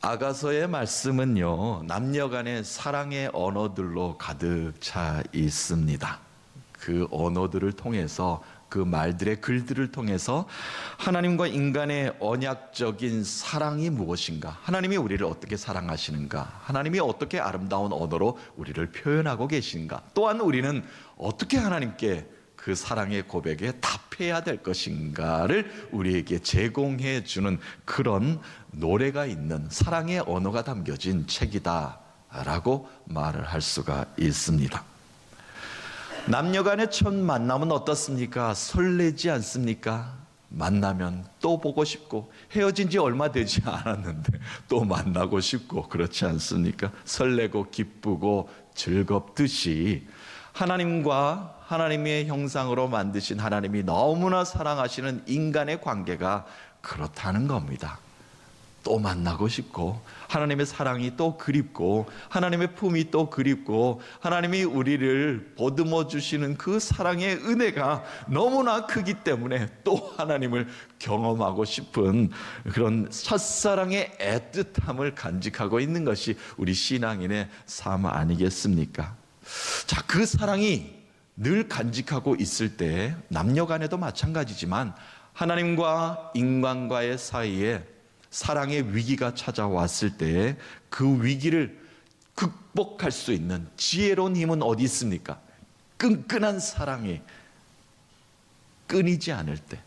아가서의 말씀은요, 남녀 간의 사랑의 언어들로 가득 차 있습니다. 그 언어들을 통해서, 그 말들의 글들을 통해서 하나님과 인간의 언약적인 사랑이 무엇인가, 하나님이 우리를 어떻게 사랑하시는가, 하나님이 어떻게 아름다운 언어로 우리를 표현하고 계신가, 또한 우리는 어떻게 하나님께 그 사랑의 고백에 답해야 될 것인가를 우리에게 제공해 주는 그런 노래가 있는 사랑의 언어가 담겨진 책이다 라고 말을 할 수가 있습니다. 남녀 간의 첫 만남은 어떻습니까? 설레지 않습니까? 만나면 또 보고 싶고, 헤어진 지 얼마 되지 않았는데 또 만나고 싶고, 그렇지 않습니까? 설레고 기쁘고 즐겁듯이 하나님과 하나님의 형상으로 만드신 하나님이 너무나 사랑하시는 인간의 관계가 그렇다는 겁니다. 또 만나고 싶고, 하나님의 사랑이 또 그립고, 하나님의 품이 또 그립고, 하나님이 우리를 보듬어 주시는 그 사랑의 은혜가 너무나 크기 때문에 또 하나님을 경험하고 싶은 그런 첫사랑의 애틋함을 간직하고 있는 것이 우리 신앙인의 삶 아니겠습니까? 자, 그 사랑이 늘 간직하고 있을 때 남녀 간에도 마찬가지지만 하나님과 인간과의 사이에 사랑의 위기가 찾아왔을 때 그 위기를 극복할 수 있는 지혜로운 힘은 어디 있습니까? 끈끈한 사랑이 끊이지 않을 때,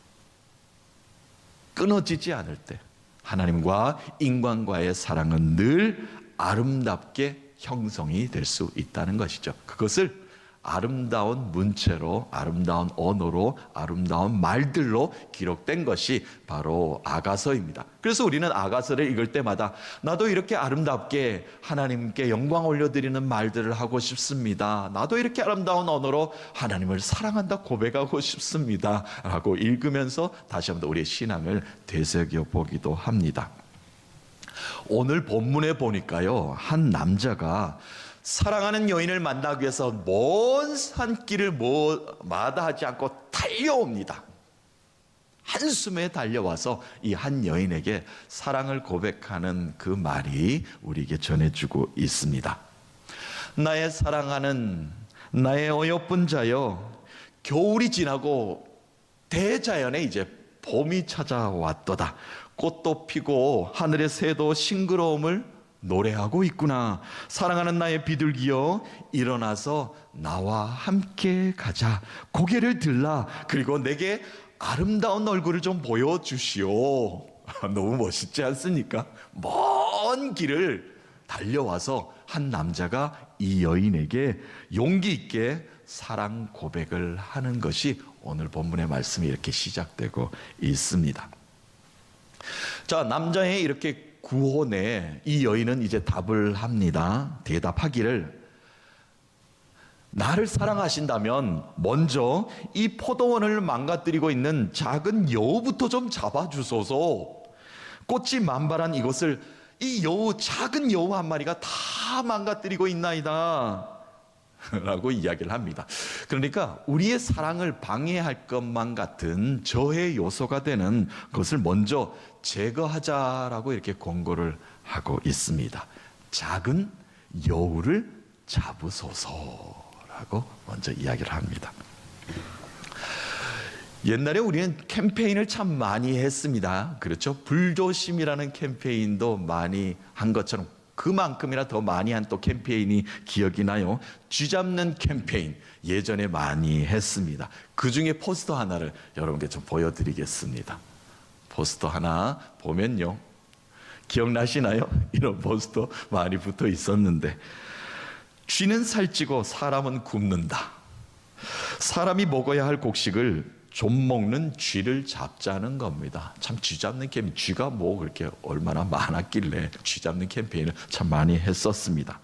끊어지지 않을 때 하나님과 인간과의 사랑은 늘 아름답게 형성이 될 수 있다는 것이죠. 그것을 아름다운 문체로, 아름다운 언어로, 아름다운 말들로 기록된 것이 바로 아가서입니다. 그래서 우리는 아가서를 읽을 때마다 나도 이렇게 아름답게 하나님께 영광 올려드리는 말들을 하고 싶습니다, 나도 이렇게 아름다운 언어로 하나님을 사랑한다 고백하고 싶습니다 라고 읽으면서 다시 한번 우리의 신앙을 되새겨보기도 합니다. 오늘 본문에 보니까요, 한 남자가 사랑하는 여인을 만나기 위해서 먼 산길을 마다하지 않고 달려옵니다. 한숨에 달려와서 이 한 여인에게 사랑을 고백하는 그 말이 우리에게 전해주고 있습니다. 나의 사랑하는 나의 어여쁜 자여, 겨울이 지나고 대자연에 이제 봄이 찾아왔도다. 꽃도 피고 하늘의 새도 싱그러움을 노래하고 있구나. 사랑하는 나의 비둘기여, 일어나서 나와 함께 가자. 고개를 들라. 그리고 내게 아름다운 얼굴을 좀 보여주시오. 너무 멋있지 않습니까? 먼 길을 달려와서 한 남자가 이 여인에게 용기 있게 사랑 고백을 하는 것이 오늘 본문의 말씀이 이렇게 시작되고 있습니다. 자, 남자의 이렇게 구혼에 이 여인은 이제 답을 합니다. 대답하기를, 나를 사랑하신다면 먼저 이 포도원을 망가뜨리고 있는 작은 여우부터 좀 잡아주소서. 꽃이 만발한 이곳을 이 여우, 작은 여우 한 마리가 다 망가뜨리고 있나이다 라고 이야기를 합니다. 그러니까 우리의 사랑을 방해할 것만 같은 저해 요소가 되는 것을 먼저 제거하자라고 이렇게 권고를 하고 있습니다. 작은 여우를 잡으소서라고 먼저 이야기를 합니다. 옛날에 우리는 캠페인을 참 많이 했습니다. 그렇죠? 불조심이라는 캠페인도 많이 한 것처럼 그만큼이나 더 많이 한 또 캠페인이 기억이 나요. 쥐잡는 캠페인 예전에 많이 했습니다. 그 중에 포스터 하나를 여러분께 좀 보여드리겠습니다. 포스터 하나 보면요, 기억나시나요? 이런 포스터 많이 붙어 있었는데, 쥐는 살찌고 사람은 굶는다. 사람이 먹어야 할 곡식을 좀 먹는 쥐를 잡자는 겁니다. 참 쥐 잡는 캠페인, 쥐가 뭐 그렇게 얼마나 많았길래 쥐 잡는 캠페인을 참 많이 했었습니다.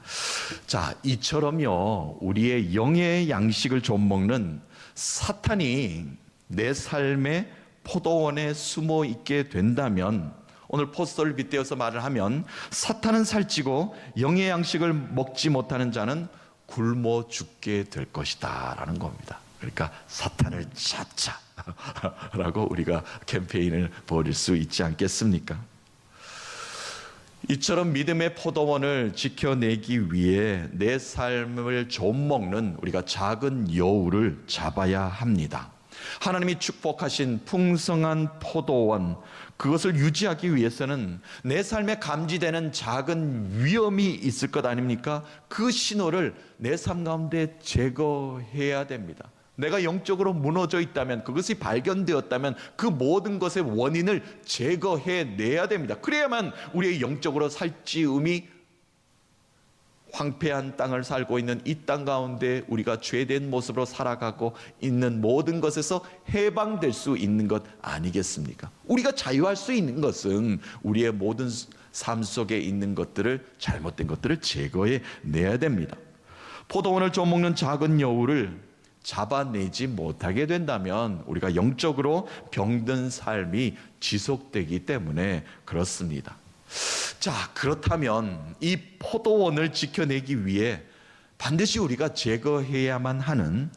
자, 이처럼요, 우리의 영의 양식을 좀 먹는 사탄이 내 삶의 포도원에 숨어 있게 된다면, 오늘 포스터를 빗대어서 말을 하면, 사탄은 살찌고 영의 양식을 먹지 못하는 자는 굶어 죽게 될 것이다 라는 겁니다. 그러니까 사탄을 잡자 라고 우리가 캠페인을 벌일 수 있지 않겠습니까? 이처럼 믿음의 포도원을 지켜내기 위해 내 삶을 좀먹는 우리가 작은 여우를 잡아야 합니다. 하나님이 축복하신 풍성한 포도원, 그것을 유지하기 위해서는 내 삶에 감지되는 작은 위험이 있을 것 아닙니까? 그 신호를 내 삶 가운데 제거해야 됩니다. 내가 영적으로 무너져 있다면, 그것이 발견되었다면 그 모든 것의 원인을 제거해내야 됩니다. 그래야만 우리의 영적으로 살찌움이, 황폐한 땅을 살고 있는 이 땅 가운데 우리가 죄된 모습으로 살아가고 있는 모든 것에서 해방될 수 있는 것 아니겠습니까? 우리가 자유할 수 있는 것은 우리의 모든 삶 속에 있는 것들을, 잘못된 것들을 제거해 내야 됩니다. 포도원을 좀 먹는 작은 여우를 잡아내지 못하게 된다면 우리가 영적으로 병든 삶이 지속되기 때문에 그렇습니다. 자, 그렇다면 이 포도원을 지켜내기 위해 반드시 우리가 제거해야만 하는,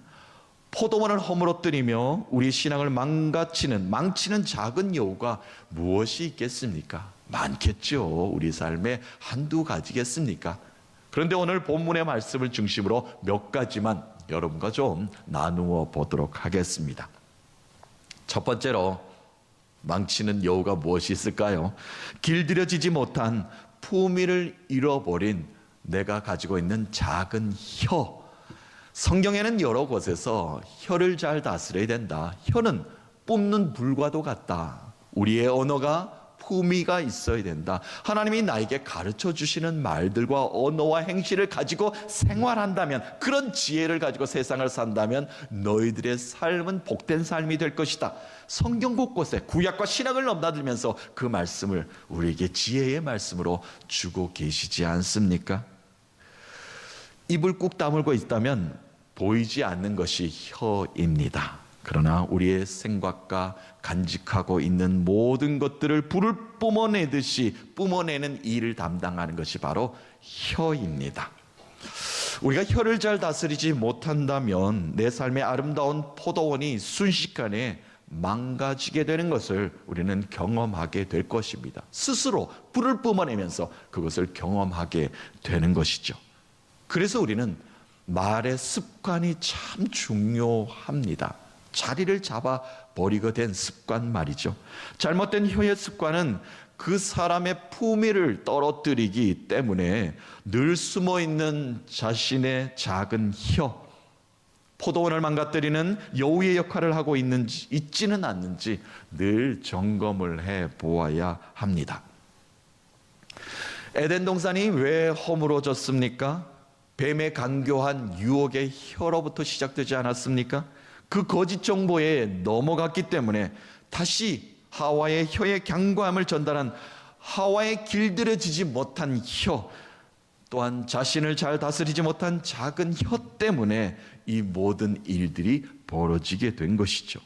포도원을 허물어뜨리며 우리 신앙을 망치는 작은 여우가 무엇이 있겠습니까? 많겠죠. 우리 삶에 한두 가지겠습니까? 그런데 오늘 본문의 말씀을 중심으로 몇 가지만 여러분과 좀 나누어 보도록 하겠습니다. 첫 번째로 망치는 여우가 무엇이 있을까요? 길들여지지 못한 품위를 잃어버린 내가 가지고 있는 작은 혀. 성경에는 여러 곳에서 혀를 잘 다스려야 된다. 혀는 뿜는 불과도 같다. 우리의 언어가 품위가 있어야 된다. 하나님이 나에게 가르쳐 주시는 말들과 언어와 행실을 가지고 생활한다면, 그런 지혜를 가지고 세상을 산다면 너희들의 삶은 복된 삶이 될 것이다. 성경 곳곳에 구약과 신약을 넘나들면서 그 말씀을 우리에게 지혜의 말씀으로 주고 계시지 않습니까? 입을 꾹 다물고 있다면 보이지 않는 것이 혀입니다. 그러나 우리의 생각과 간직하고 있는 모든 것들을 불을 뿜어내듯이 뿜어내는 일을 담당하는 것이 바로 혀입니다. 우리가 혀를 잘 다스리지 못한다면 내 삶의 아름다운 포도원이 순식간에 망가지게 되는 것을 우리는 경험하게 될 것입니다. 스스로 불을 뿜어내면서 그것을 경험하게 되는 것이죠. 그래서 우리는 말의 습관이 참 중요합니다. 자리를 잡아버리게 된 습관 말이죠. 잘못된 혀의 습관은 그 사람의 품위를 떨어뜨리기 때문에 늘 숨어있는 자신의 작은 혀, 포도원을 망가뜨리는 여우의 역할을 하고 있지는 않는지 늘 점검을 해보아야 합니다. 에덴 동산이 왜 허물어졌습니까? 뱀의 간교한 유혹의 혀로부터 시작되지 않았습니까? 그 거짓 정보에 넘어갔기 때문에 다시 하와의 혀의 강과함을 전달한 하와의 길들여지지 못한 혀, 또한 자신을 잘 다스리지 못한 작은 혀 때문에 이 모든 일들이 벌어지게 된 것이죠.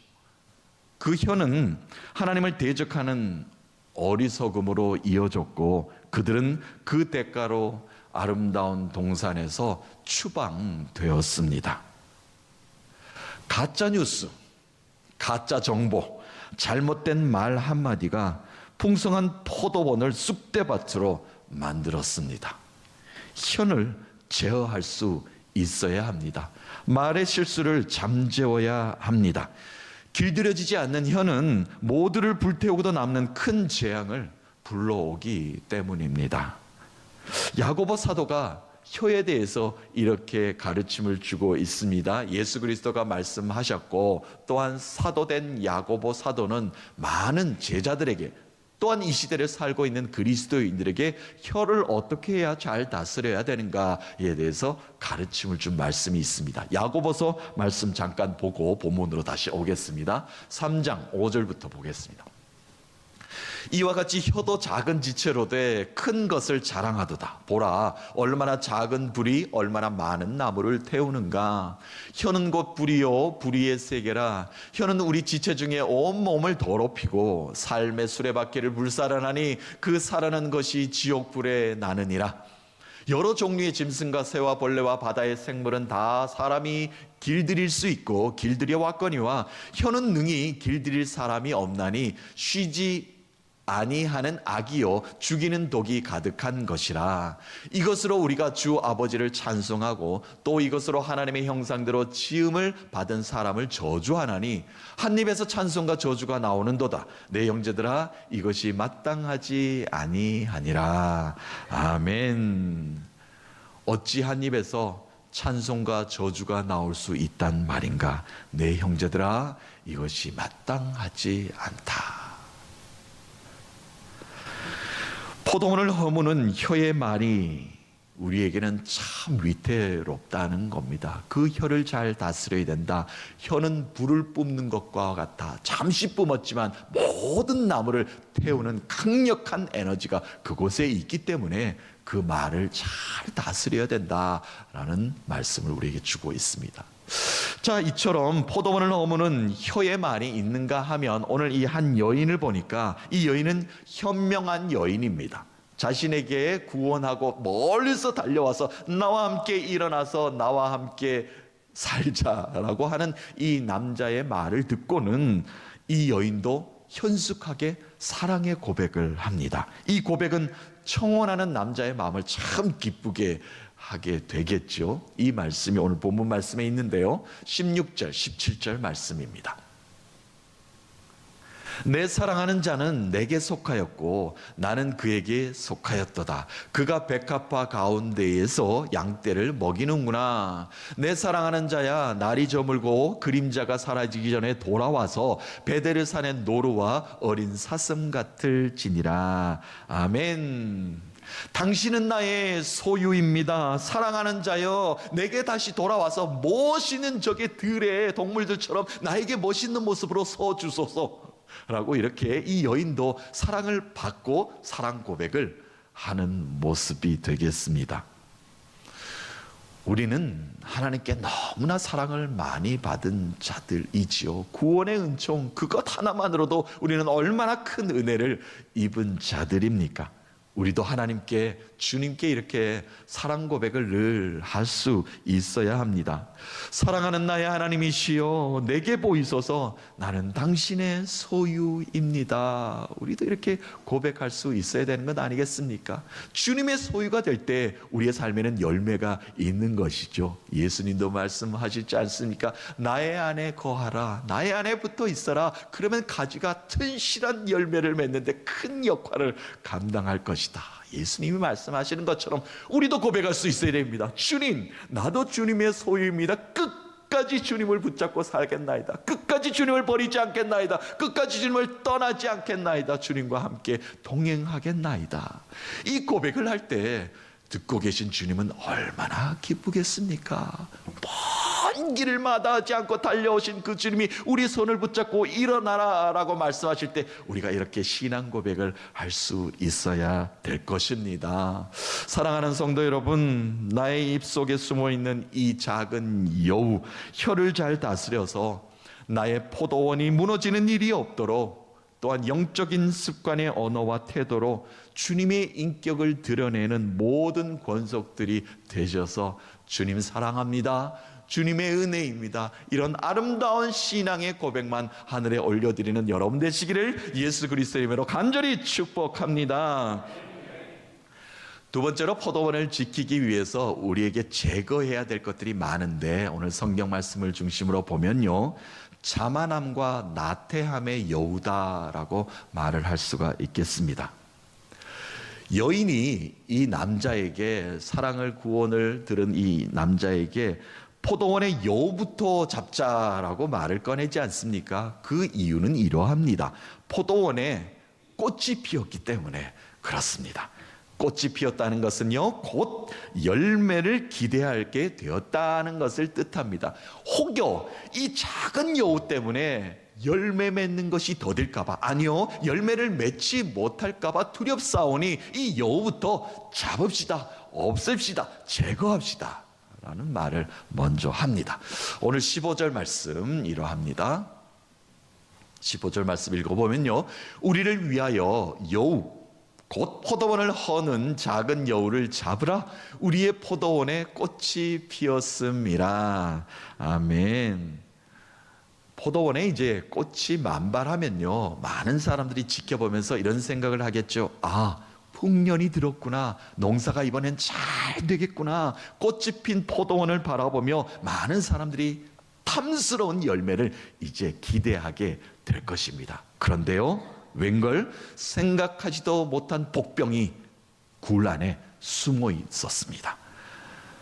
그 혀는 하나님을 대적하는 어리석음으로 이어졌고, 그들은 그 대가로 아름다운 동산에서 추방되었습니다. 가짜 뉴스, 가짜 정보, 잘못된 말 한마디가 풍성한 포도원을 쑥대밭으로 만들었습니다. 혀를 제어할 수 있어야 합니다. 말의 실수를 잠재워야 합니다. 길들여지지 않는 혀는 모두를 불태우고도 남는 큰 재앙을 불러오기 때문입니다. 야고보 사도가 혀에 대해서 이렇게 가르침을 주고 있습니다. 예수 그리스도가 말씀하셨고, 또한 사도된 야고보 사도는 많은 제자들에게, 또한 이 시대를 살고 있는 그리스도인들에게 혀를 어떻게 해야 잘 다스려야 되는가에 대해서 가르침을 준 말씀이 있습니다. 야고보서 말씀 잠깐 보고 본문으로 다시 오겠습니다. 3장 5절부터 보겠습니다. 이와 같이 혀도 작은 지체로 돼 큰 것을 자랑하도다. 보라, 얼마나 작은 불이 얼마나 많은 나무를 태우는가. 혀는 곧 불이요 불의의 세계라. 혀는 우리 지체 중에 온 몸을 더럽히고 삶의 수레바퀴를 불살라나니 그 살아난 것이 지옥불에 나느니라. 여러 종류의 짐승과 새와 벌레와 바다의 생물은 다 사람이 길들일 수 있고 길들여 왔거니와 혀는 능히 길들일 사람이 없나니 쉬지 아니하는 악이요 죽이는 독이 가득한 것이라. 이것으로 우리가 주 아버지를 찬송하고 또 이것으로 하나님의 형상대로 지음을 받은 사람을 저주하나니 한 입에서 찬송과 저주가 나오는도다. 내 형제들아 이것이 마땅하지 아니하니라. 아멘. 어찌 한 입에서 찬송과 저주가 나올 수 있단 말인가? 내 형제들아 이것이 마땅하지 않다. 포도원을 허무는 혀의 말이 우리에게는 참 위태롭다는 겁니다. 그 혀를 잘 다스려야 된다. 혀는 불을 뿜는 것과 같아. 잠시 뿜었지만 모든 나무를 태우는 강력한 에너지가 그곳에 있기 때문에 그 말을 잘 다스려야 된다라는 말씀을 우리에게 주고 있습니다. 자, 이처럼 포도원을 허무는 혀의 말이 있는가 하면 오늘 이 한 여인을 보니까 이 여인은 현명한 여인입니다. 자신에게 구원하고 멀리서 달려와서 나와 함께 일어나서 나와 함께 살자라고 하는 이 남자의 말을 듣고는 이 여인도 현숙하게 사랑의 고백을 합니다. 이 고백은 청혼하는 남자의 마음을 참 기쁘게 하게 되겠죠. 이 말씀이 오늘 본문 말씀에 있는데요. 16절, 17절 말씀입니다. 내 사랑하는 자는 내게 속하였고 나는 그에게 속하였도다. 그가 백합화 가운데에서 양떼를 먹이는구나. 내 사랑하는 자야, 날이 저물고 그림자가 사라지기 전에 돌아와서 베데르산의 노루와 어린 사슴 같을지니라. 아멘. 당신은 나의 소유입니다. 사랑하는 자여, 내게 다시 돌아와서 멋있는 저게 들의 동물들처럼 나에게 멋있는 모습으로 서 주소서 라고 이렇게 이 여인도 사랑을 받고 사랑 고백을 하는 모습이 되겠습니다. 우리는 하나님께 너무나 사랑을 많이 받은 자들이지요. 구원의 은총 그것 하나만으로도 우리는 얼마나 큰 은혜를 입은 자들입니까? 우리도 하나님께, 주님께 이렇게 사랑 고백을 늘 할 수 있어야 합니다. 사랑하는 나의 하나님이시여, 내게 보이소서. 나는 당신의 소유입니다. 우리도 이렇게 고백할 수 있어야 되는 것 아니겠습니까? 주님의 소유가 될 때 우리의 삶에는 열매가 있는 것이죠. 예수님도 말씀하시지 않습니까? 나의 안에 거하라, 나의 안에 붙어 있어라. 그러면 가지가 튼실한 열매를 맺는데 큰 역할을 감당할 것이다. 예수님이 말씀하시는 것처럼 우리도 고백할 수 있어야 됩니다. 주님, 나도 주님의 소유입니다. 끝까지 주님을 붙잡고 살겠나이다. 끝까지 주님을 버리지 않겠나이다. 끝까지 주님을 떠나지 않겠나이다. 주님과 함께 동행하겠나이다. 이 고백을 할 때 듣고 계신 주님은 얼마나 기쁘겠습니까? 먼 길을 마다하지 않고 달려오신 그 주님이 우리 손을 붙잡고 일어나라 라고 말씀하실 때 우리가 이렇게 신앙 고백을 할 수 있어야 될 것입니다. 사랑하는 성도 여러분, 나의 입속에 숨어있는 이 작은 여우, 혀를 잘 다스려서 나의 포도원이 무너지는 일이 없도록, 또한 영적인 습관의 언어와 태도로 주님의 인격을 드러내는 모든 권속들이 되셔서 주님 사랑합니다, 주님의 은혜입니다, 이런 아름다운 신앙의 고백만 하늘에 올려드리는 여러분 되시기를 예수 그리스도의 이름으로 간절히 축복합니다. 두 번째로 포도원을 지키기 위해서 우리에게 제거해야 될 것들이 많은데 오늘 성경 말씀을 중심으로 보면요, 자만함과 나태함의 여우다라고 말을 할 수가 있겠습니다. 여인이 이 남자에게, 사랑을 구원을 들은 이 남자에게 포도원의 여우부터 잡자라고 말을 꺼내지 않습니까? 그 이유는 이러합니다. 포도원에 꽃이 피었기 때문에 그렇습니다. 꽃이 피었다는 것은요, 곧 열매를 기대하게 되었다는 것을 뜻합니다. 혹여 이 작은 여우 때문에 열매 맺는 것이 더딜까봐, 아니요, 열매를 맺지 못할까봐 두렵사오니 이 여우부터 잡읍시다, 없앱시다, 제거합시다 라는 말을 먼저 합니다. 오늘 15절 말씀 이러합니다. 15절 말씀 읽어보면요, 우리를 위하여 여우, 곧 포도원을 허는 작은 여우를 잡으라. 우리의 포도원에 꽃이 피었음이라. 아멘. 포도원에 이제 꽃이 만발하면요, 많은 사람들이 지켜보면서 이런 생각을 하겠죠. 아, 풍년이 들었구나. 농사가 이번엔 잘 되겠구나. 꽃이 핀 포도원을 바라보며 많은 사람들이 탐스러운 열매를 이제 기대하게 될 것입니다. 그런데요, 웬걸 생각하지도 못한 복병이 굴 안에 숨어 있었습니다.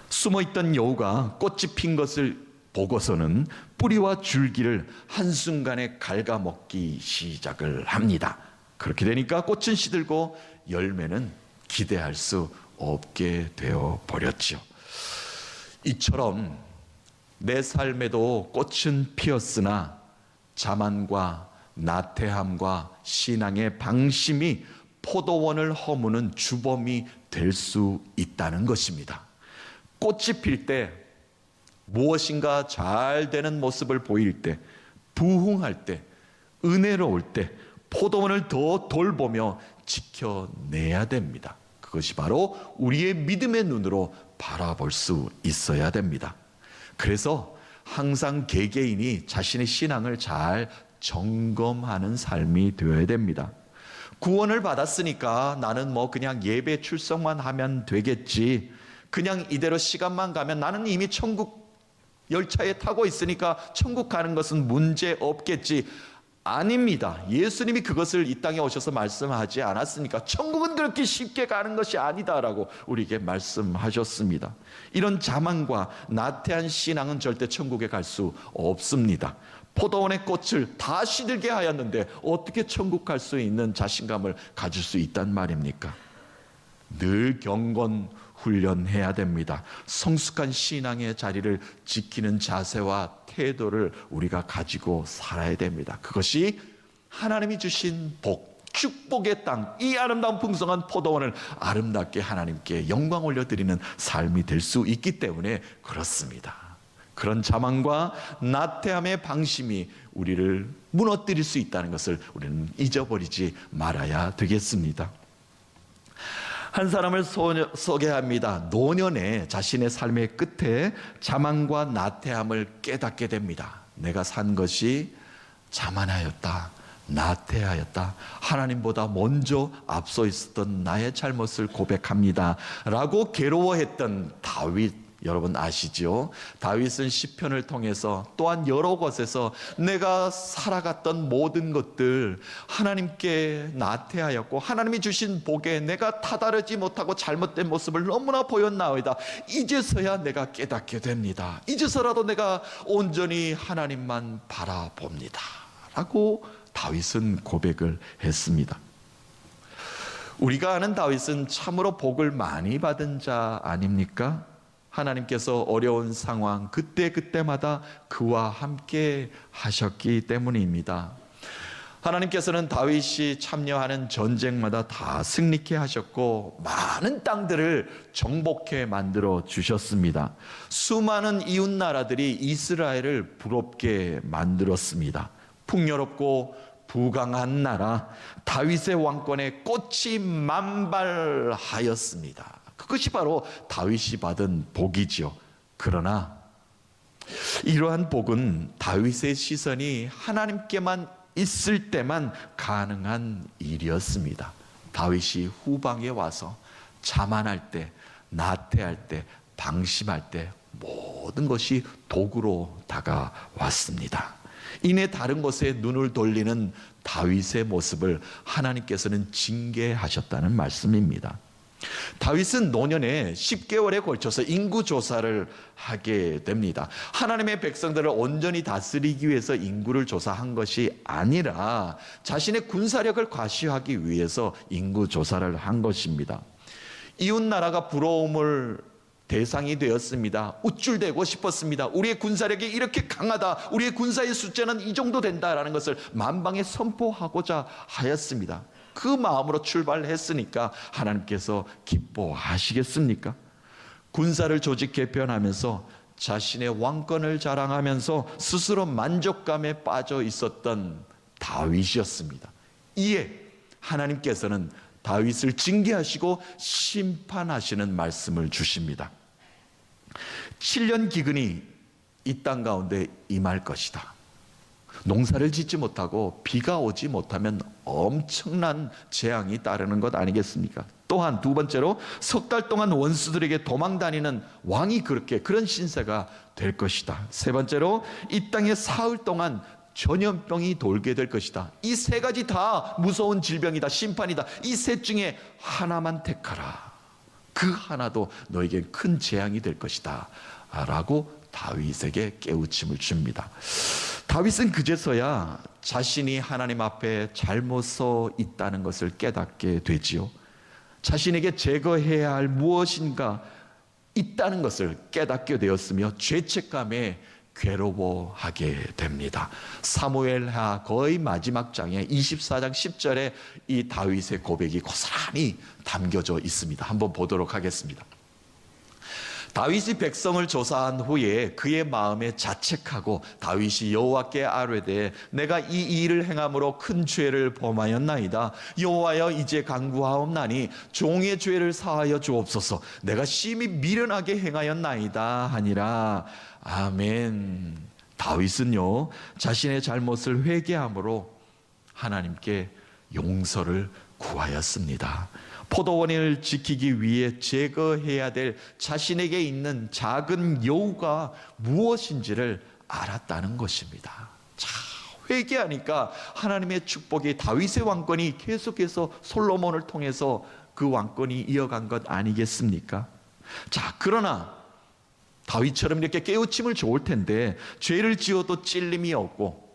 숨어 있던 여우가 꽃이 핀 것을 보고서는 뿌리와 줄기를 한순간에 갉아먹기 시작을 합니다. 그렇게 되니까 꽃은 시들고 열매는 기대할 수 없게 되어 버렸죠. 이처럼 내 삶에도 꽃은 피었으나 자만과 나태함과 신앙의 방심이 포도원을 허무는 주범이 될 수 있다는 것입니다. 꽃이 필 때, 무엇인가 잘 되는 모습을 보일 때, 부흥할 때, 은혜로울 때 포도원을 더 돌보며 지켜내야 됩니다. 그것이 바로 우리의 믿음의 눈으로 바라볼 수 있어야 됩니다. 그래서 항상 개개인이 자신의 신앙을 잘 점검하는 삶이 되어야 됩니다. 구원을 받았으니까 나는 그냥 예배 출석만 하면 되겠지, 그냥 이대로 시간만 가면 나는 이미 천국 열차에 타고 있으니까 천국 가는 것은 문제 없겠지. 아닙니다. 예수님이 그것을 이 땅에 오셔서 말씀하지 않았으니까 천국은 그렇게 쉽게 가는 것이 아니다라고 우리에게 말씀하셨습니다. 이런 자만과 나태한 신앙은 절대 천국에 갈 수 없습니다. 포도원의 꽃을 다 시들게 하였는데 어떻게 천국 갈 수 있는 자신감을 가질 수 있단 말입니까? 늘 경건 훈련해야 됩니다. 성숙한 신앙의 자리를 지키는 자세와 태도를 우리가 가지고 살아야 됩니다. 그것이 하나님이 주신 복, 축복의 땅, 이 아름다운 풍성한 포도원을 아름답게 하나님께 영광 올려드리는 삶이 될 수 있기 때문에 그렇습니다. 그런 자만과 나태함의 방심이 우리를 무너뜨릴 수 있다는 것을 우리는 잊어버리지 말아야 되겠습니다. 한 사람을 소개합니다. 노년에 자신의 삶의 끝에 자만과 나태함을 깨닫게 됩니다. 내가 산 것이 자만하였다, 나태하였다, 하나님보다 먼저 앞서 있었던 나의 잘못을 고백합니다 라고 괴로워했던 다윗, 여러분 아시죠? 다윗은 시편을 통해서 또한 여러 곳에서 내가 살아갔던 모든 것들, 하나님께 나태하였고 하나님이 주신 복에 내가 타다르지 못하고 잘못된 모습을 너무나 보였나이다. 이제서야 내가 깨닫게 됩니다. 이제서라도 내가 온전히 하나님만 바라봅니다 라고 다윗은 고백을 했습니다. 우리가 아는 다윗은 참으로 복을 많이 받은 자 아닙니까? 하나님께서 어려운 상황 그때마다 그와 함께 하셨기 때문입니다. 하나님께서는 다윗이 참여하는 전쟁마다 다 승리케 하셨고 많은 땅들을 정복해 만들어 주셨습니다. 수많은 이웃 나라들이 이스라엘을 부럽게 만들었습니다. 풍요롭고 부강한 나라 다윗의 왕권에 꽃이 만발하였습니다. 그것이 바로 다윗이 받은 복이지요. 그러나 이러한 복은 다윗의 시선이 하나님께만 있을 때만 가능한 일이었습니다. 다윗이 후방에 와서 자만할 때, 나태할 때, 방심할 때 모든 것이 도구로 다가왔습니다. 이내 다른 것에 눈을 돌리는 다윗의 모습을 하나님께서는 징계하셨다는 말씀입니다. 다윗은 노년에 10개월에 걸쳐서 인구조사를 하게 됩니다. 하나님의 백성들을 온전히 다스리기 위해서 인구를 조사한 것이 아니라 자신의 군사력을 과시하기 위해서 인구조사를 한 것입니다. 이웃나라가 부러움을 대상이 되었습니다. 우쭐대고 싶었습니다. 우리의 군사력이 이렇게 강하다, 우리의 군사의 숫자는 이 정도 된다라는 것을 만방에 선포하고자 하였습니다. 그 마음으로 출발했으니까 하나님께서 기뻐하시겠습니까? 군사를 조직 개편하면서 자신의 왕권을 자랑하면서 스스로 만족감에 빠져 있었던 다윗이었습니다. 이에 하나님께서는 다윗을 징계하시고 심판하시는 말씀을 주십니다. 7년 기근이 이 땅 가운데 임할 것이다. 농사를 짓지 못하고 비가 오지 못하면 엄청난 재앙이 따르는 것 아니겠습니까? 또한 두 번째로 석 달 동안 원수들에게 도망다니는 왕이 그런 신세가 될 것이다. 세 번째로 이 땅에 사흘 동안 전염병이 돌게 될 것이다. 이 세 가지 다 무서운 질병이다, 심판이다. 이 셋 중에 하나만 택하라. 그 하나도 너에게 큰 재앙이 될 것이다 라고 다윗에게 깨우침을 줍니다. 다윗은 그제서야 자신이 하나님 앞에 잘못 서 있다는 것을 깨닫게 되지요. 자신에게 제거해야 할 무엇인가 있다는 것을 깨닫게 되었으며 죄책감에 괴로워하게 됩니다. 사무엘하 거의 마지막 장에 24장 10절에 이 다윗의 고백이 고스란히 담겨져 있습니다. 한번 보도록 하겠습니다. 다윗이 백성을 조사한 후에 그의 마음에 자책하고 다윗이 여호와께 아뢰되 내가 이 일을 행함으로 큰 죄를 범하였나이다. 여호와여 이제 간구하옵나니 종의 죄를 사하여 주옵소서. 내가 심히 미련하게 행하였나이다 하니라. 아멘. 다윗은요 자신의 잘못을 회개함으로 하나님께 용서를 구하였습니다. 포도원을 지키기 위해 제거해야 될 자신에게 있는 작은 여우가 무엇인지를 알았다는 것입니다. 자, 회개하니까 하나님의 축복이 다윗의 왕권이 계속해서 솔로몬을 통해서 그 왕권이 이어간 것 아니겠습니까? 자, 그러나 다윗처럼 이렇게 깨우침을 좋을 텐데 죄를 지어도 찔림이 없고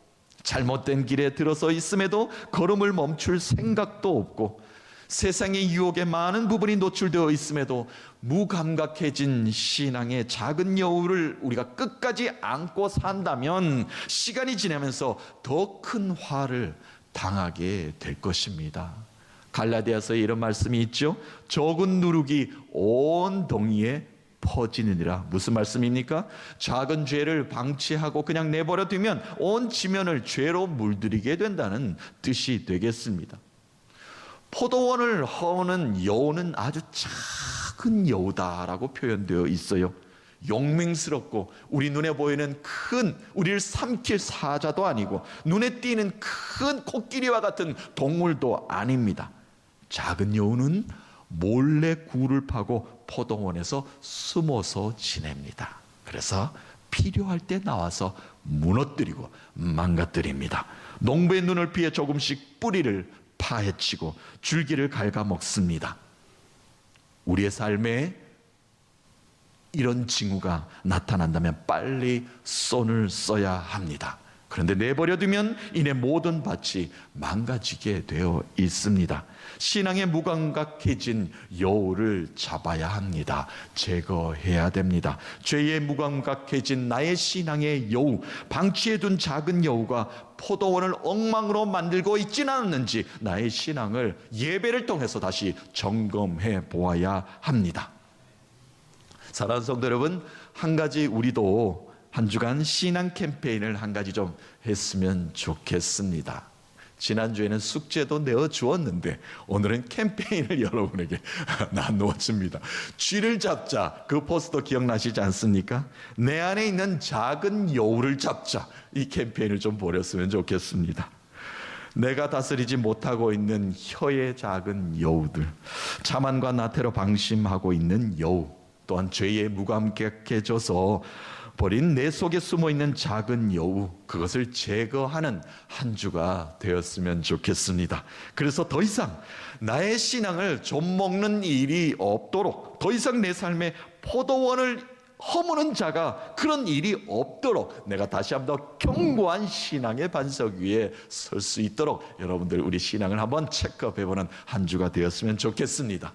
잘못된 길에 들어서 있음에도 걸음을 멈출 생각도 없고 세상의 유혹에 많은 부분이 노출되어 있음에도 무감각해진 신앙의 작은 여우를 우리가 끝까지 안고 산다면 시간이 지나면서 더 큰 화를 당하게 될 것입니다. 갈라디아서에 이런 말씀이 있죠. 적은 누룩이 온 동이에 퍼지느니라. 무슨 말씀입니까? 작은 죄를 방치하고 그냥 내버려 두면 온 지면을 죄로 물들이게 된다는 뜻이 되겠습니다. 포도원을 허우는 여우는 아주 작은 여우다라고 표현되어 있어요. 용맹스럽고 우리 눈에 보이는 큰, 우리를 삼킬 사자도 아니고 눈에 띄는 큰 코끼리와 같은 동물도 아닙니다. 작은 여우는 몰래 굴을 파고 포도원에서 숨어서 지냅니다. 그래서 필요할 때 나와서 무너뜨리고 망가뜨립니다. 농부의 눈을 피해 조금씩 뿌리를 파헤치고 줄기를 갉아먹습니다. 우리의 삶에 이런 징후가 나타난다면 빨리 손을 써야 합니다. 그런데 내버려두면 이내 모든 밭이 망가지게 되어 있습니다. 신앙에 무감각해진 여우를 잡아야 합니다. 제거해야 됩니다. 죄에 무감각해진 나의 신앙의 여우, 방치해둔 작은 여우가 포도원을 엉망으로 만들고 있지는 않았는지 나의 신앙을 예배를 통해서 다시 점검해 보아야 합니다. 사랑하는 성도 여러분, 한 가지 우리도 한 주간 신앙 캠페인을 한 가지 좀 했으면 좋겠습니다. 지난주에는 숙제도 내어주었는데 오늘은 캠페인을 여러분에게 나누어 줍니다. 쥐를 잡자, 그 포스터 기억나시지 않습니까? 내 안에 있는 작은 여우를 잡자, 이 캠페인을 좀 벌였으면 좋겠습니다. 내가 다스리지 못하고 있는 혀의 작은 여우들, 자만과 나태로 방심하고 있는 여우, 또한 죄에 무감각해져서 버린 내 속에 숨어있는 작은 여우, 그것을 제거하는 한 주가 되었으면 좋겠습니다. 그래서 더 이상 나의 신앙을 좀먹는 일이 없도록, 더 이상 내 삶에 포도원을 허무는 자가 그런 일이 없도록 내가 다시 한번 더 견고한 신앙의 반석 위에 설 수 있도록 여러분들 우리 신앙을 한번 체크업해보는 한 주가 되었으면 좋겠습니다.